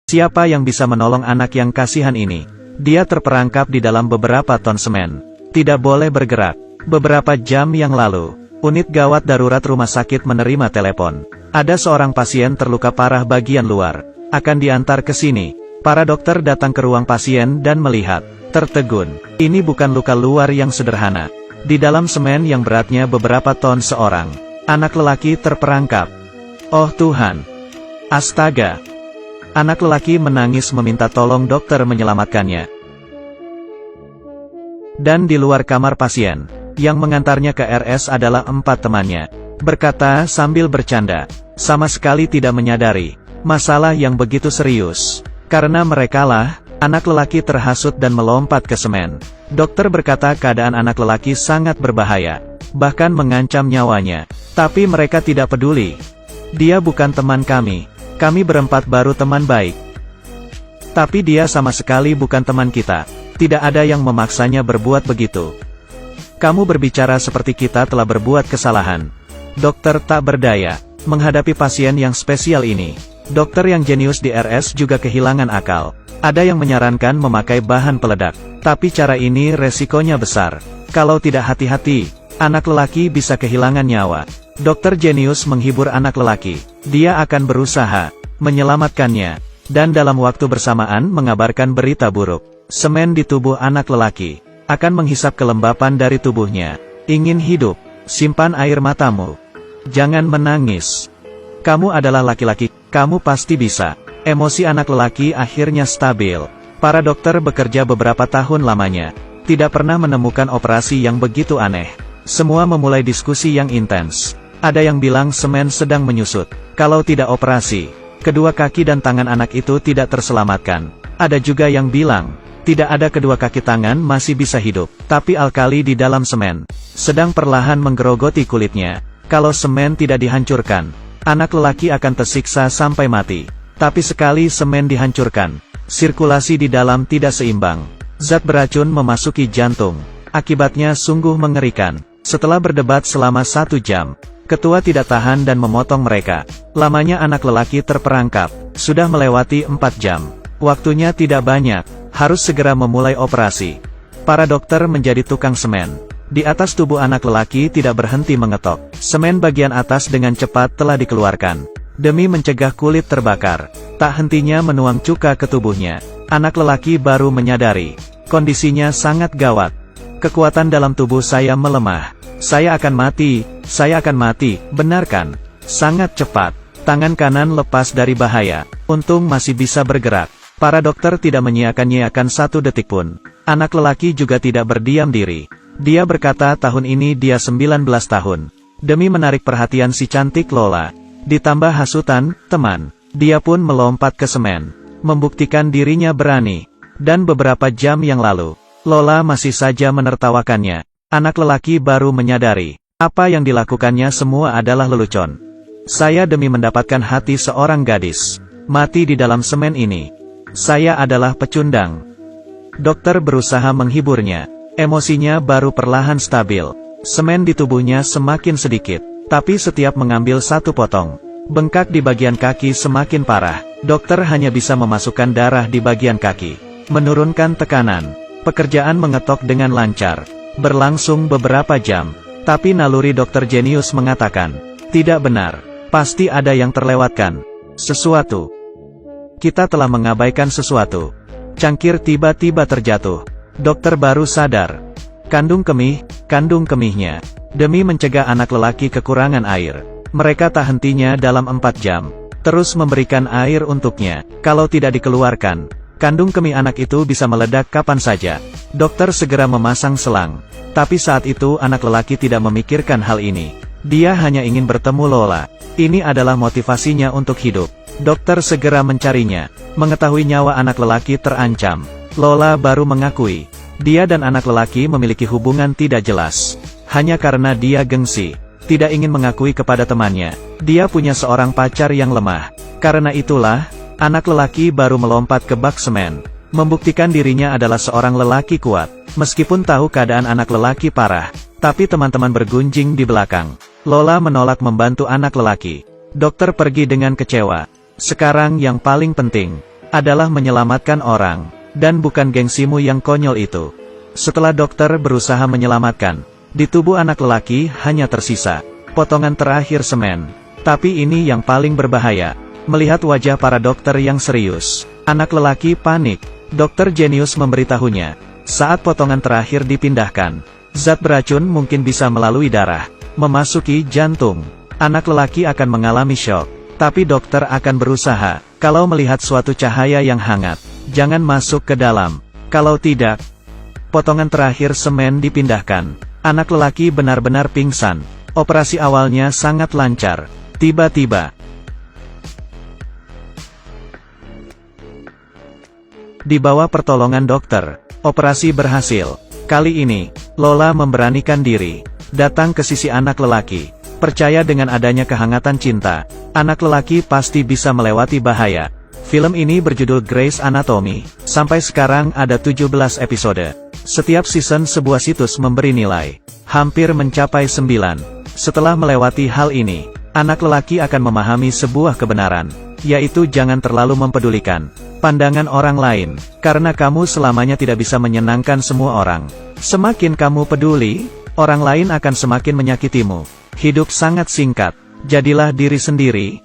Siapa yang bisa menolong anak yang kasihan ini? Dia terperangkap di dalam beberapa ton semen. Tidak boleh bergerak. Beberapa jam yang lalu, unit gawat darurat rumah sakit menerima telepon. Ada seorang pasien terluka parah bagian luar. Akan diantar ke sini. Para dokter datang ke ruang pasien dan melihat. Tertegun. Ini bukan luka luar yang sederhana. Di dalam semen yang beratnya beberapa ton seorang anak lelaki terperangkap. Oh Tuhan. Astaga. Anak lelaki menangis meminta tolong dokter menyelamatkannya. Dan di luar kamar pasien, yang mengantarnya ke RS adalah 4 temannya. Berkata sambil bercanda, sama sekali tidak menyadari masalah yang begitu serius. Karena merekalah anak lelaki terhasut dan melompat ke semen. Dokter berkata keadaan anak lelaki sangat berbahaya, bahkan mengancam nyawanya. Tapi mereka tidak peduli. Dia bukan teman kami. Kami berempat baru teman baik. Tapi dia sama sekali bukan teman kita. Tidak ada yang memaksanya berbuat begitu. Kamu berbicara seperti kita telah berbuat kesalahan. Dokter tak berdaya menghadapi pasien yang spesial ini. Dokter yang jenius di RS juga kehilangan akal. Ada yang menyarankan memakai bahan peledak. Tapi cara ini resikonya besar. Kalau tidak hati-hati, anak lelaki bisa kehilangan nyawa. Dokter jenius menghibur anak lelaki. Dia akan berusaha menyelamatkannya. Dan dalam waktu bersamaan mengabarkan berita buruk. Semen di tubuh anak lelaki akan menghisap kelembapan dari tubuhnya. Ingin hidup, simpan air matamu. Jangan menangis. Kamu adalah laki-laki, kamu pasti bisa. Emosi anak lelaki akhirnya stabil. Para dokter bekerja beberapa tahun lamanya. Tidak pernah menemukan operasi yang begitu aneh. Semua memulai diskusi yang intens. Ada yang bilang semen sedang menyusut. Kalau tidak operasi, kedua kaki dan tangan anak itu tidak terselamatkan. Ada juga yang bilang, tidak ada kedua kaki tangan masih bisa hidup. Tapi alkali di dalam semen sedang perlahan menggerogoti kulitnya. Kalau semen tidak dihancurkan, anak lelaki akan tersiksa sampai mati. Tapi sekali semen dihancurkan, sirkulasi di dalam tidak seimbang. Zat beracun memasuki jantung. Akibatnya sungguh mengerikan. Setelah berdebat selama 1 jam, ketua tidak tahan dan memotong mereka. Lamanya anak lelaki terperangkap. Sudah melewati 4 jam. Waktunya tidak banyak. Harus segera memulai operasi. Para dokter menjadi tukang semen. Di atas tubuh anak lelaki tidak berhenti mengetok. Semen bagian atas dengan cepat telah dikeluarkan. Demi mencegah kulit terbakar. Tak hentinya menuang cuka ke tubuhnya. Anak lelaki baru menyadari. Kondisinya sangat gawat. Kekuatan dalam tubuh saya melemah. Saya akan mati. Saya akan mati. Benar kan? Sangat cepat. Tangan kanan lepas dari bahaya. Untung masih bisa bergerak. Para dokter tidak menyiakan-nyiakan 1 detik pun. Anak lelaki juga tidak berdiam diri. Dia berkata tahun ini dia 19 tahun. Demi menarik perhatian si cantik Lola. Ditambah hasutan teman. Dia pun melompat ke semen. Membuktikan dirinya berani. Dan beberapa jam yang lalu, Lola masih saja menertawakannya. Anak lelaki baru menyadari. Apa yang dilakukannya semua adalah lelucon. Saya demi mendapatkan hati seorang gadis. Mati di dalam semen ini. Saya adalah pecundang. Dokter berusaha menghiburnya. Emosinya baru perlahan stabil. Semen di tubuhnya semakin sedikit. Tapi setiap mengambil 1 potong, bengkak di bagian kaki semakin parah. Dokter hanya bisa memasukkan darah di bagian kaki. Menurunkan tekanan. Pekerjaan mengetok dengan lancar. Berlangsung beberapa jam. Tapi naluri dokter jenius mengatakan, tidak benar. Pasti ada yang terlewatkan. Sesuatu. Kita telah mengabaikan sesuatu. Cangkir tiba-tiba terjatuh. Dokter baru sadar. Kandung kemihnya. Demi mencegah anak lelaki kekurangan air, mereka tak hentinya dalam 4 jam. Terus memberikan air untuknya. Kalau tidak dikeluarkan, kandung kemih anak itu bisa meledak kapan saja. Dokter segera memasang selang. Tapi saat itu anak lelaki tidak memikirkan hal ini. Dia hanya ingin bertemu Lola. Ini adalah motivasinya untuk hidup. Dokter segera mencarinya. Mengetahui nyawa anak lelaki terancam, Lola baru mengakui. Dia dan anak lelaki memiliki hubungan tidak jelas. Hanya karena dia gengsi. Tidak ingin mengakui kepada temannya. Dia punya seorang pacar yang lemah. Karena itulah, anak lelaki baru melompat ke bak semen. Membuktikan dirinya adalah seorang lelaki kuat. Meskipun tahu keadaan anak lelaki parah. Tapi teman-teman bergunjing di belakang. Lola menolak membantu anak lelaki. Dokter pergi dengan kecewa. Sekarang yang paling penting, adalah menyelamatkan orang, dan bukan gengsimu yang konyol itu. Setelah dokter berusaha menyelamatkan, di tubuh anak lelaki hanya tersisa potongan terakhir semen. Tapi ini yang paling berbahaya. Melihat wajah para dokter yang serius, anak lelaki panik. Dokter jenius memberitahunya, saat potongan terakhir dipindahkan, zat beracun mungkin bisa melalui darah, memasuki jantung. Anak lelaki akan mengalami syok. Tapi dokter akan berusaha, kalau melihat suatu cahaya yang hangat, jangan masuk ke dalam. Kalau tidak, potongan terakhir semen dipindahkan. Anak lelaki benar-benar pingsan. Operasi awalnya sangat lancar. Tiba-tiba, di bawah pertolongan dokter, operasi berhasil. Kali ini, Lola memberanikan diri, datang ke sisi anak lelaki. Percaya dengan adanya kehangatan cinta, anak lelaki pasti bisa melewati bahaya. Film ini berjudul Grey's Anatomy. Sampai sekarang ada 17 episode. Setiap season sebuah situs memberi nilai hampir mencapai 9. Setelah melewati hal ini, anak lelaki akan memahami sebuah kebenaran, yaitu jangan terlalu mempedulikan pandangan orang lain, karena kamu selamanya tidak bisa menyenangkan semua orang. Semakin kamu peduli, orang lain akan semakin menyakitimu. Hidup sangat singkat, jadilah diri sendiri,